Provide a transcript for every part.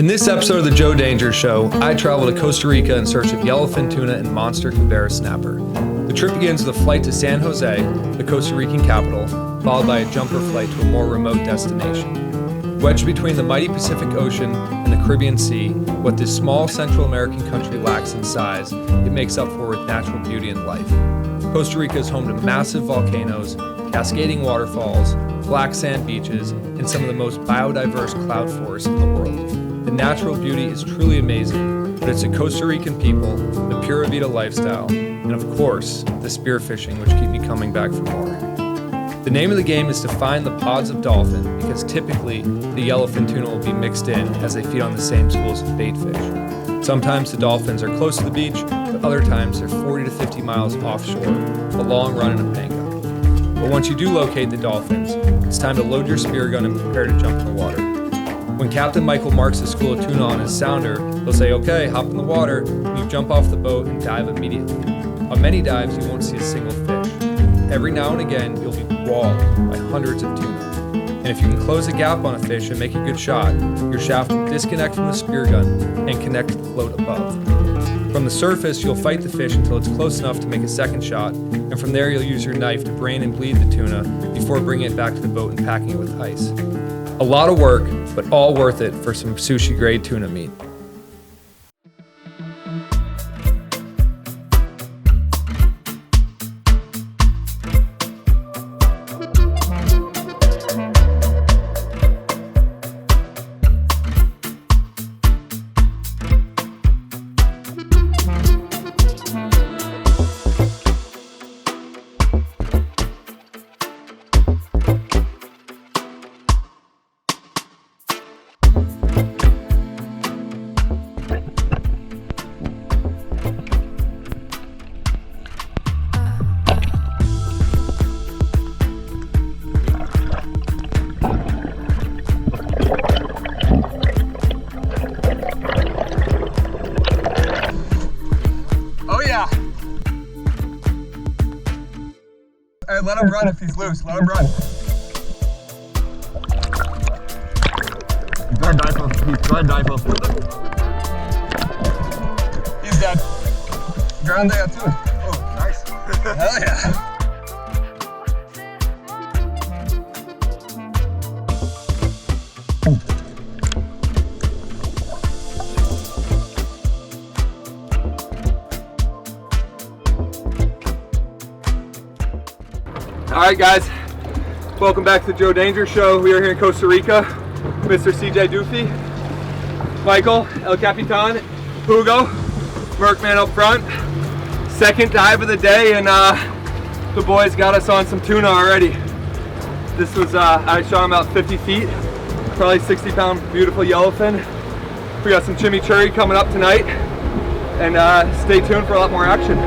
In this episode of the Joe Danger Show, I travel to Costa Rica in search of yellowfin tuna and monster Cubera snapper. The trip begins with a flight to San Jose, the Costa Rican capital, followed by a jumper flight to a more remote destination. Wedged between the mighty Pacific Ocean and the Caribbean Sea, what this small Central American country lacks in size, it makes up for with natural beauty and life. Costa Rica is home to massive volcanoes, cascading waterfalls, black sand beaches, and some of the most biodiverse cloud forests in the world. The natural beauty is truly amazing, but it's the Costa Rican people, the Pura Vida lifestyle, and of course, the spearfishing which keep me coming back for more. The name of the game is to find the pods of dolphin because typically the yellowfin tuna will be mixed in as they feed on the same schools of bait fish. Sometimes the dolphins are close to the beach, but other times they're 40 to 50 miles offshore, a long run in a panga. But once you do locate the dolphins, it's time to load your spear gun and prepare to jump in the water. When Captain Michael marks the school of tuna on his sounder, he'll say, "Okay, hop in the water," and you jump off the boat and dive immediately. On many dives, you won't see a single fish. Every now and again, you'll be walled by hundreds of tuna. And if you can close a gap on a fish and make a good shot, your shaft will disconnect from the spear gun and connect to the float above. From the surface, you'll fight the fish until it's close enough to make a second shot, and from there you'll use your knife to brain and bleed the tuna before bringing it back to the boat and packing it with ice. A lot of work, but all worth it for some sushi-grade tuna meat. All right, let him run if he's loose. Let him run. Go ahead, dive. Go ahead, dive. He's dead. Grande tuna. Oh, nice. Hell yeah. Alright guys, welcome back to the Joe Danger Show. We are here in Costa Rica. Mr. CJ Doofy, Michael, El Capitan, Hugo, Merkman up front. Second dive of the day, and the boys got us on some tuna already. This was, I shot him about 50 feet, probably 60-pound beautiful yellowfin. We got some chimichurri coming up tonight, and stay tuned for a lot more action.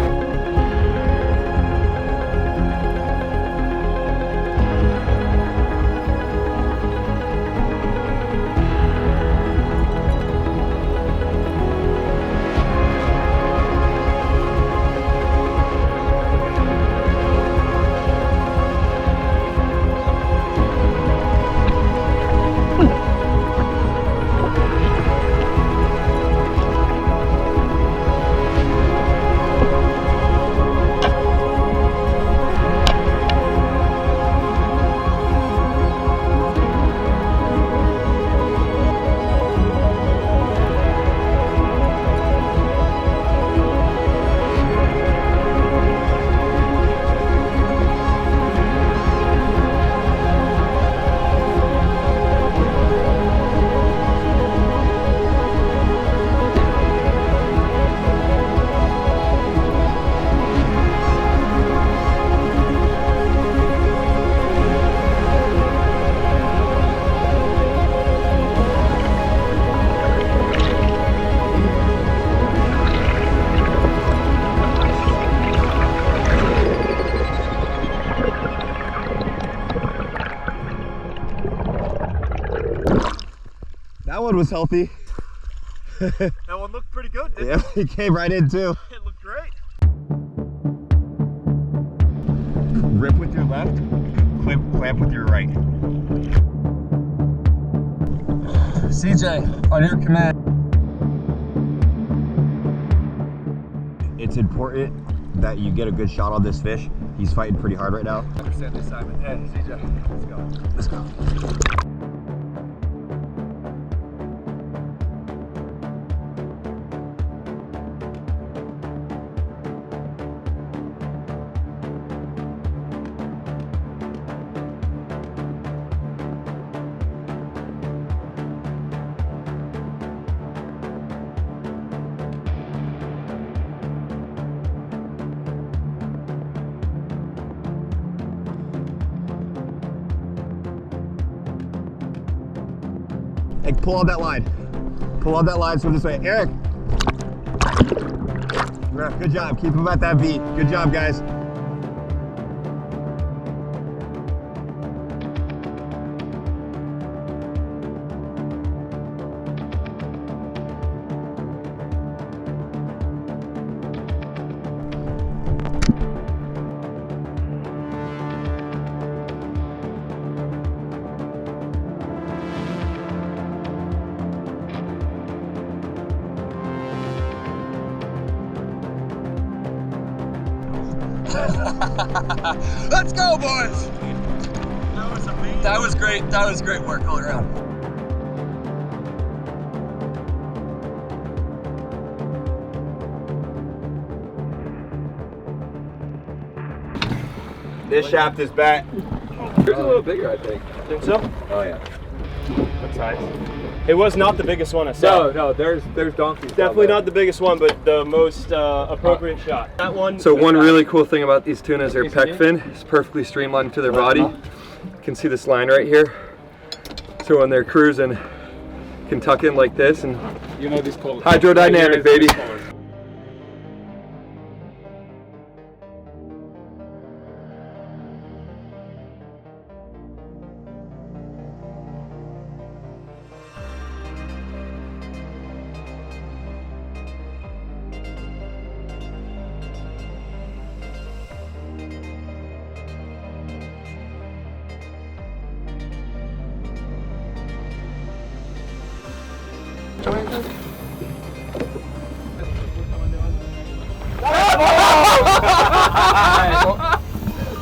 That one was healthy. That one looked pretty good, didn't Yeah, he came right in too. it? It looked great. Rip with your left, clamp with your right. CJ, on your command. It's important that you get a good shot on this fish. He's fighting pretty hard right now. I understand the assignment. Hey, CJ, let's go. Let's go. Hey, pull on that line. Pull on that line, swim this way. Eric! Good job, keep him at that beat. Good job, guys. Let's go, boys! That was amazing. That was great. That was great work all around. This shaft is back. Here's a little bigger, I think. Think so? Oh yeah. That's nice. It was not the biggest one I saw. No, there's donkeys. Definitely not the biggest one, but the most appropriate shot. That one. So one really cool thing about these tunas, their pec fin is perfectly streamlined to their body. You can see this line right here. So when they're cruising, you can tuck in like this and You know this called hydrodynamic, baby.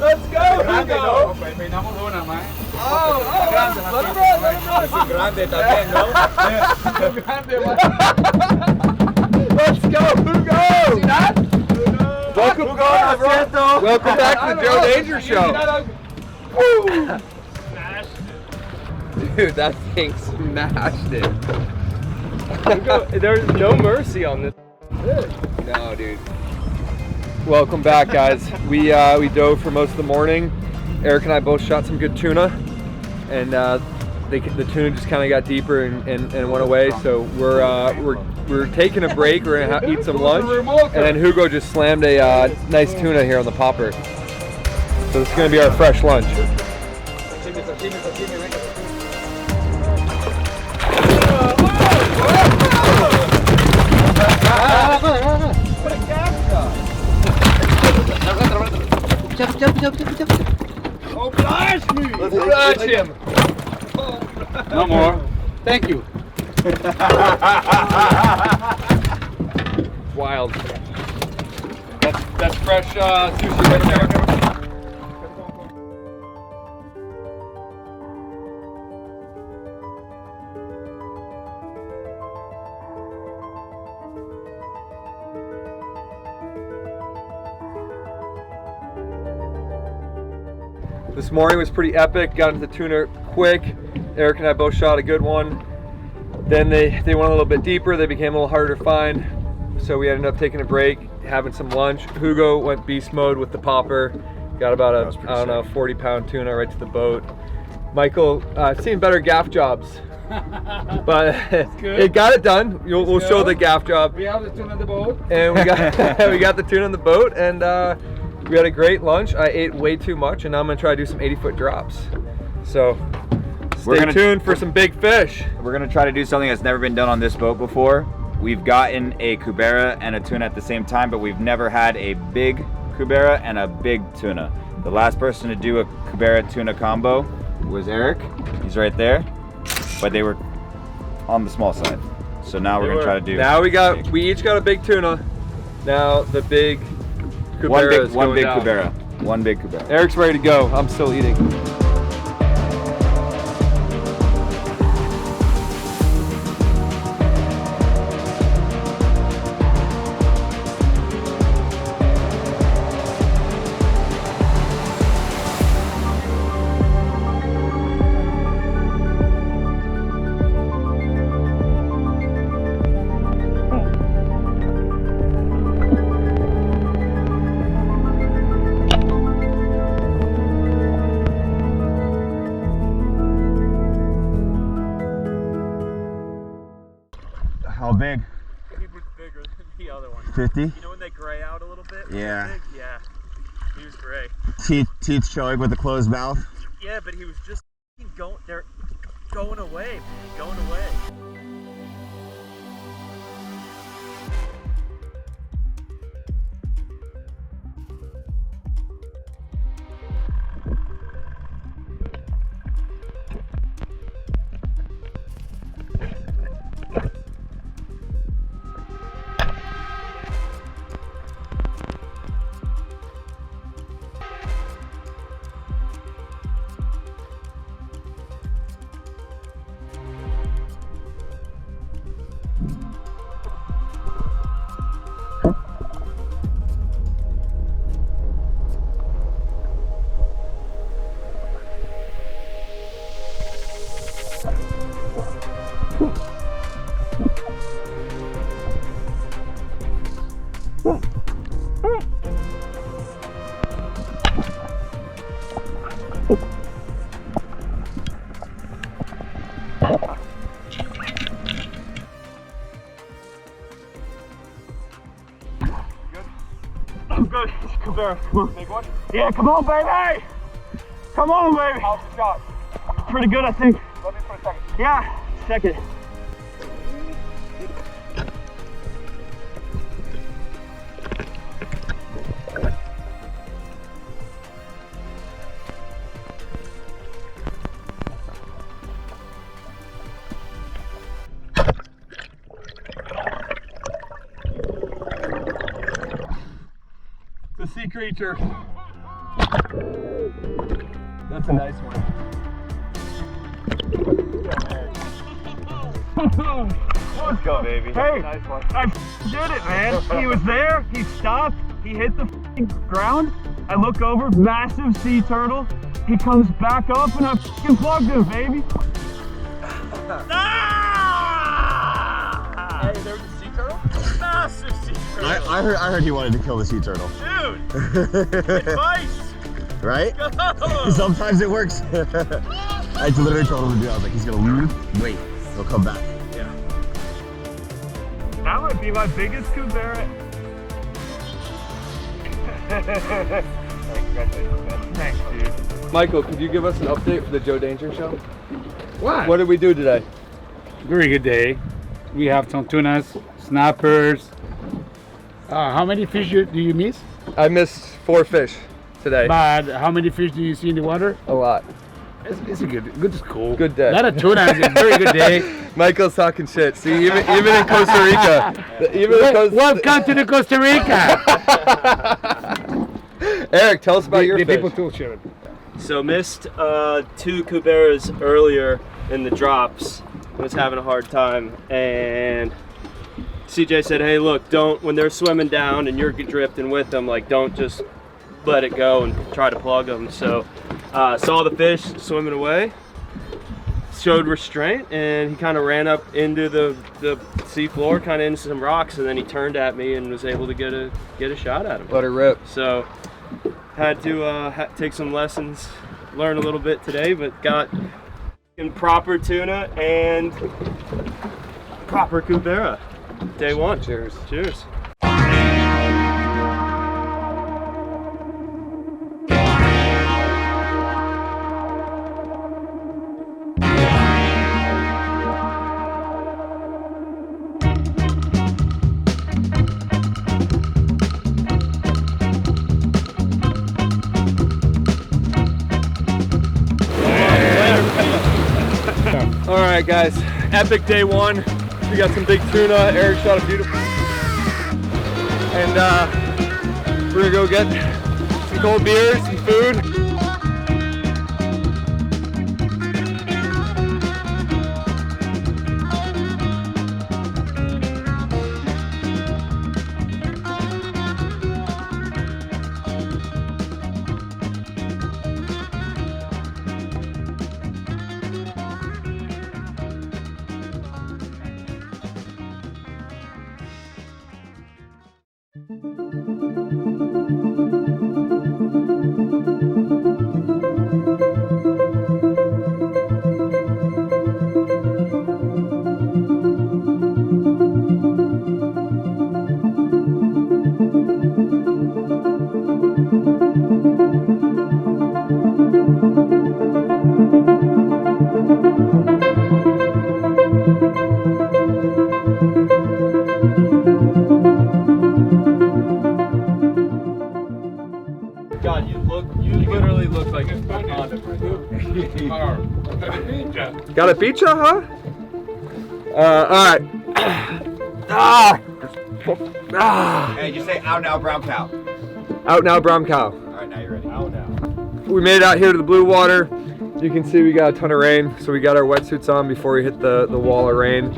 Let's go! Hugo! Peinamos una más. Grande también, ¿no? Let's go, Hugo! See that? Welcome back to the Joe Danger Show. Dude, that thing smashed it. Hugo, there's no mercy on this. No, dude. Welcome back, guys. We dove for most of the morning. Eric and I both shot some good tuna, and the tuna just kind of got deeper and went away. So we're taking a break. We're gonna eat some lunch, and then Hugo just slammed a nice tuna here on the popper. So this is gonna be our fresh lunch. Oh, blast me! Let's blast him. No more. Thank you. Wild. That's fresh sushi right there. This morning was pretty epic. Got into the tuna quick. Eric and I both shot a good one. Then they went a little bit deeper. They became a little harder to find. So we ended up taking a break, having some lunch. Hugo went beast mode with the popper. Got about a, I don't know, 40-pound tuna right to the boat. Michael, I've seen better gaff jobs, but it got it done. We'll show the gaff job. We have the tuna on the boat. And we got we got the tuna on the boat, and we had a great lunch. I ate way too much, and now I'm gonna try to do some 80-foot drops. So stay tuned for some big fish. We're gonna try to do something that's never been done on this boat before. We've gotten a Cubera and a tuna at the same time, but we've never had a big Cubera and a big tuna. The last person to do a Cubera tuna combo was Eric. He's right there. But they were on the small side. So now we're gonna try to do. Now we each got a big tuna. Now the big Cubera one big Cubera. One big Cubera. Eric's ready to go. I'm still eating. How big? He was bigger than the other one. 50? You know when they gray out a little bit? Yeah. Big? Yeah. He was gray. Teeth showing with a closed mouth. Yeah, but he was just going. They're going away, man. Going away. Good. Cubera, come on. Big one? Yeah, come on, baby! Come on, baby! How's the shot? Pretty good, I think. Let me for a second. Yeah, second. The sea creature. That's a nice one. Let's go, baby. Hey, nice one. I did it, man. He was there, he stopped, he hit the ground. I look over, massive sea turtle. He comes back up and I plugged him, baby. Hey, there was a sea turtle? Massive sea turtle. I heard he wanted to kill the sea turtle. Dude, advice. Right? Go. Sometimes it works. I literally told him to do it. I was like, he's gonna lose. Wait, he'll come back. Yeah. That might be my biggest Cubera. Thanks, dude. Michael, could you give us an update for the Joe Danger Show? What? Did we do today? Very good day. We have some tunas, snappers. How many fish do you miss? I missed 4 fish today. But how many fish do you see in the water? A lot. It's a good school. Good day. A lot of tuna is a very good day. Michael's talking shit. See, even in Costa Rica. Welcome to the Costa Rica. Eric, tell us about your the fish. people too, Sharon. So missed 2 Cuberas earlier in the drops. Was having a hard time, and CJ said, "Hey, look, don't when they're swimming down and you're drifting with them, like don't just let it go and try to plug them." So saw the fish swimming away, showed restraint, and he kind of ran up into the sea floor, kind of into some rocks, and then he turned at me and was able to get a shot at him. Let her rip. So had to take some lessons, learn a little bit today, but got in proper tuna and proper Cubera. Day 1. Cheers. Cheers. All right, guys. epic day one. We got some big tuna. Eric shot a beautiful. And we're gonna go get some cold beers, some food. God, you literally look like a condom right now. Got a pizza, huh? Alright. Hey, you say out now, brown cow. Out now, brown cow. Alright, now you're ready. Out now. We made it out here to the blue water. You can see we got a ton of rain, so we got our wetsuits on before we hit the wall of rain.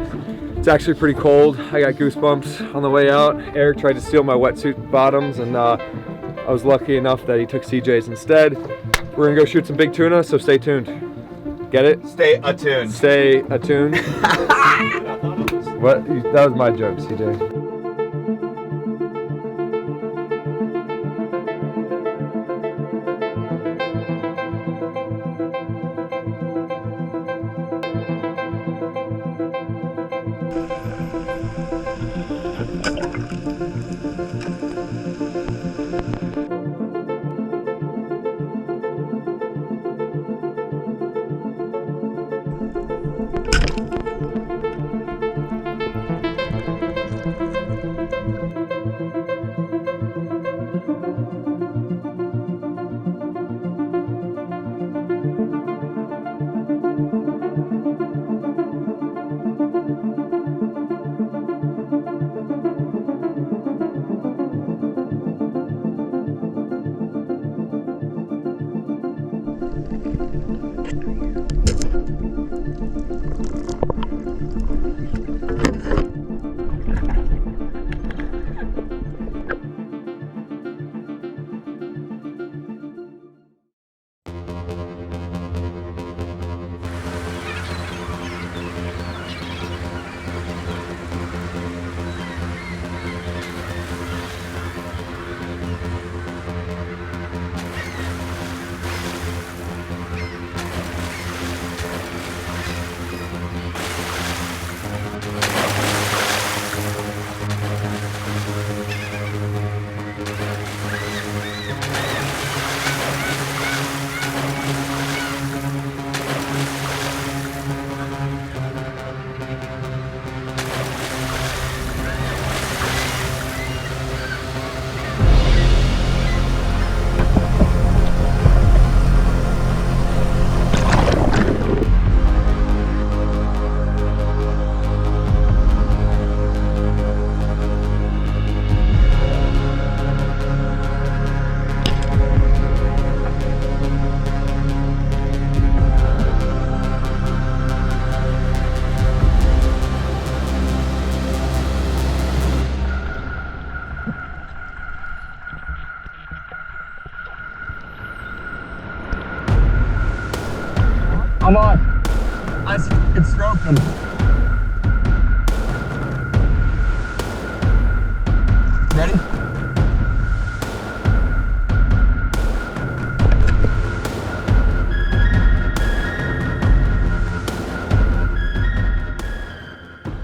It's actually pretty cold. I got goosebumps on the way out. Eric tried to steal my wetsuit bottoms, and I was lucky enough that he took CJ's instead. We're gonna go shoot some big tuna, so stay tuned. Get it? Stay attuned. Stay attuned. What? That was my joke, CJ. I'm on. I can stroke them. Ready?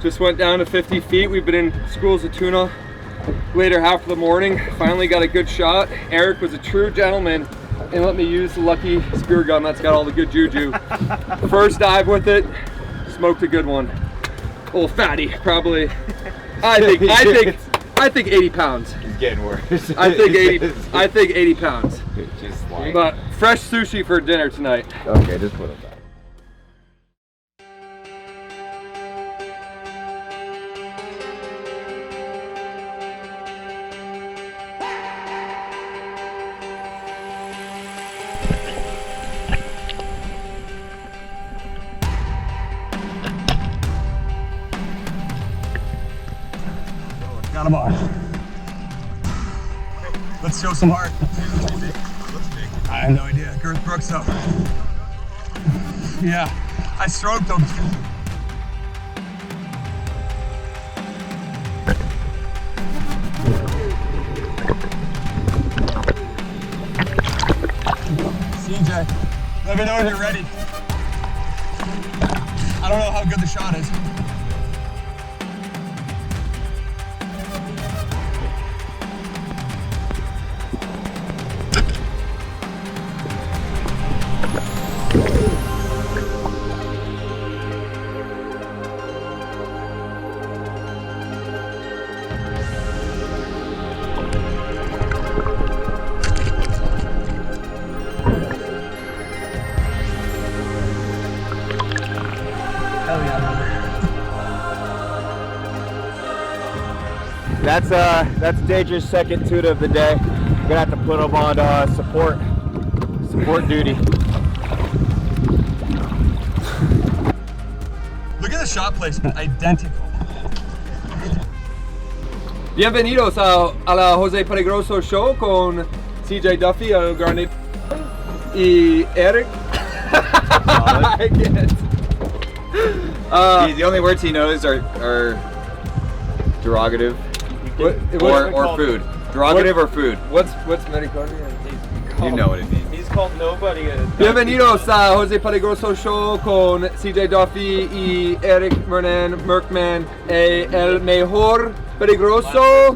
Just went down to 50 feet. We've been in schools of tuna later half of the morning. Finally got a good shot. Eric was a true gentleman and let me use the lucky spear gun that's got all the good juju. First dive with it, smoked a good one. Old fatty, probably. I think 80 pounds. It's getting worse. I think 80 pounds. Just like. But fresh sushi for dinner tonight. Okay, just put it back. Got him on. Let's show some heart. I have no idea. Girth Brooks up. Yeah, I stroked him. CJ, let me know when you're ready. I don't know how good the shot is. That's Danger's second tuna of the day. I'm gonna have to put him on support duty. Look at the shot placement, identical. Bienvenidos a la Jose Peligroso Show con CJ Duffy, El Grande y Eric. I can't. The only words he knows are derogative or food. Derogative or food. What's mericordia? You know what it means. He's called nobody. Bienvenidos a Jose Peligroso Show con CJ Duffy y Eric Merkman, el mejor peligroso,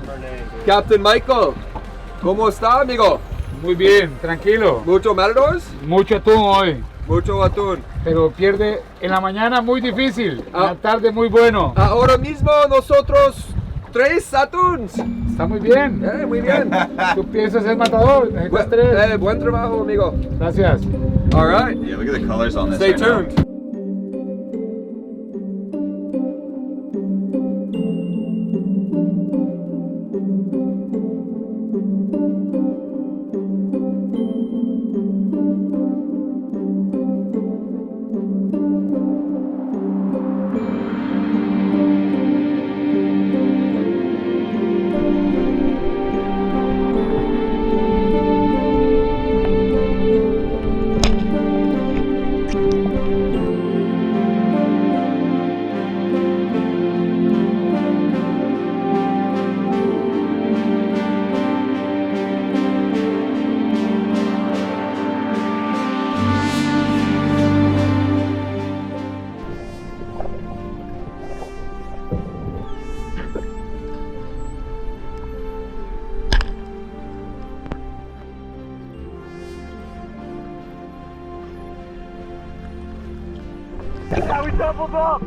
Captain Michael. ¿Cómo está, amigo? Muy bien, tranquilo. ¿Mucho matadores? Mucho atún hoy, Mucho atún. pero pierde en la mañana muy difícil, en la tarde muy bueno. Ahora mismo nosotros 3 atuns. Está muy bien. Muy bien. Tú piensas ser matador, necesitas 3. Buen trabajo, amigo. Gracias. All right. Yeah, look at the colors on this. Stay right now. tuned. Now we doubled up.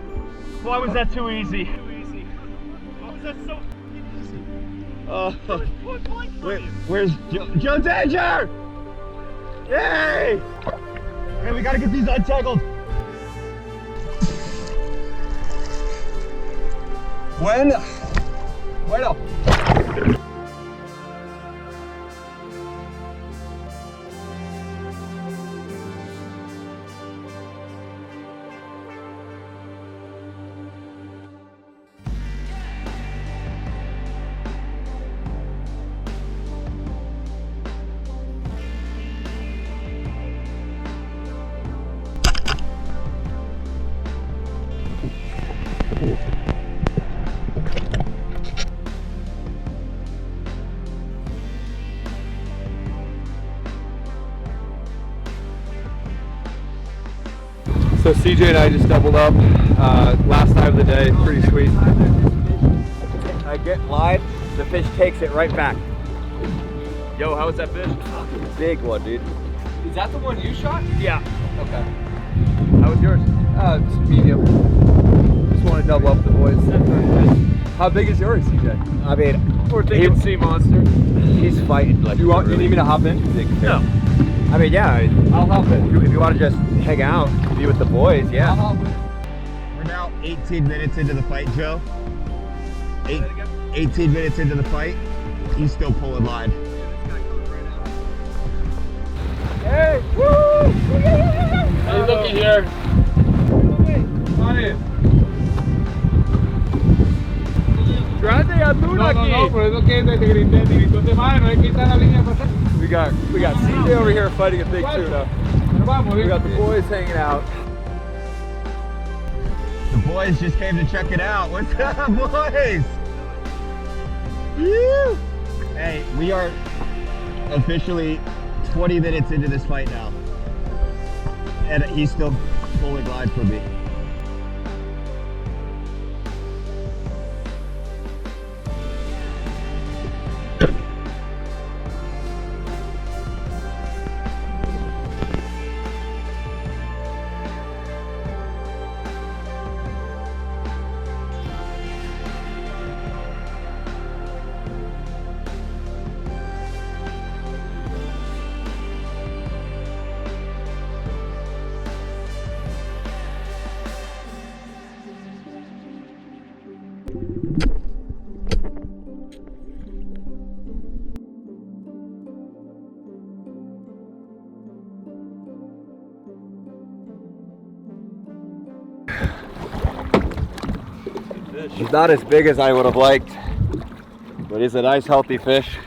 Why was that too easy? Why was that so easy? Where's Joe Danger? Yay! Hey, we gotta get these untangled. Bueno. So CJ and I just doubled up. Last time of the day, pretty sweet. I get live, the fish takes it right back. Yo, how was that fish? Big one, dude. Is that the one you shot? Yeah. Okay. How was yours? It's medium. Just want to double up the boys. How big is yours, CJ? I mean, We're thinking sea monster. he's fighting like. You need me to hop in? No. I mean, yeah. I'll hop in. If you want to just hang out, be with the boys, I'll yeah. hop in. We're now 18 minutes into the fight, Joe. 18 minutes into the fight. He's still pulling line. Hey! Woo! Hey, looky here. Come on in. Grande got Tuna aquí. por eso que te gritó de madre, no hay que quitar la línea para atrás. We got CJ over here fighting a big tuna. We got the boys hanging out. The boys just came to check it out. What's up, boys? Woo! Hey, we are officially 20 minutes into this fight now. And he's still fully glide for me. He's not as big as I would have liked, but he's a nice healthy fish.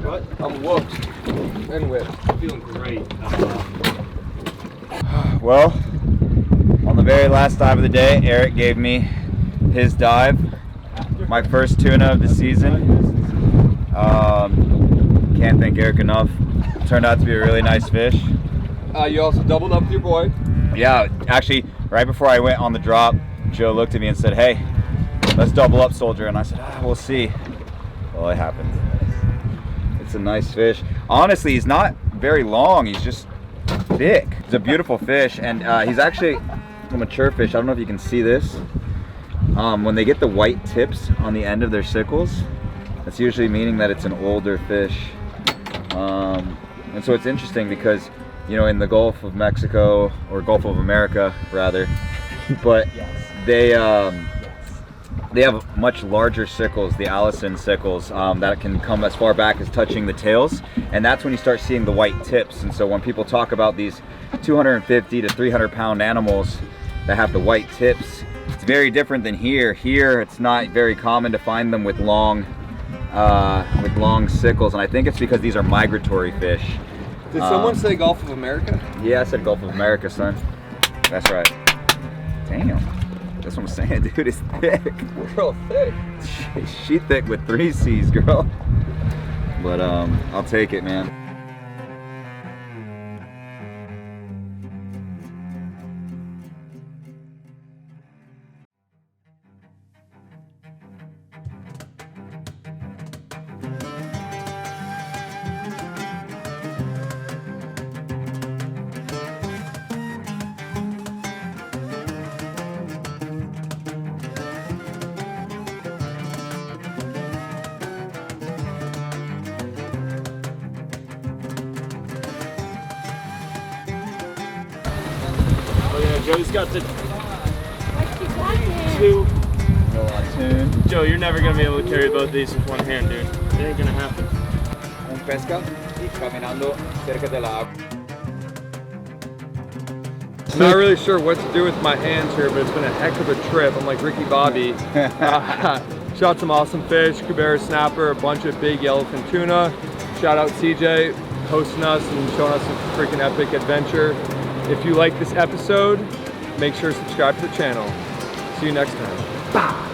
What? I'm whooped and whipped. I'm feeling great. Well, on the very last dive of the day, Eric gave me his dive, my first tuna of the season. Can't thank Eric enough. Turned out to be a really nice fish. You also doubled up with your boy. Yeah, actually, right before I went on the drop, Joe looked at me and said, "Hey, let's double up, soldier." And I said, "We'll see." Well, it happened. It's a nice fish. Honestly, he's not very long. He's just thick. He's a beautiful fish, and he's actually a mature fish. I don't know if you can see this. When they get the white tips on the end of their sickles, that's usually meaning that it's an older fish. And so it's interesting because, you know, in the Gulf of Mexico, or Gulf of America rather, but they have much larger sickles, the Allison sickles, that can come as far back as touching the tails, and that's when you start seeing the white tips. And so when people talk about these 250 to 300 pound animals that have the white tips, it's very different than here. Here it's not very common to find them with long sickles, and I think it's because these are migratory fish. Did someone say Gulf of America? Yeah, I said Gulf of America, son. That's right. Damn. That's what I'm saying, dude. It's thick. Real thick. She thick with 3 C's, girl. But I'll take it, man. Joe's got the two. Joe, you're never gonna be able to carry both these with one hand, dude. It ain't gonna happen. Un pesca y caminando cerca de la agua. I'm not really sure what to do with my hands here, but it's been a heck of a trip. I'm like Ricky Bobby. Shot some awesome fish, Cubera snapper, a bunch of big yellowfin tuna. Shout out CJ hosting us and showing us a freaking epic adventure. If you like this episode, make sure to subscribe to the channel. See you next time. Bye.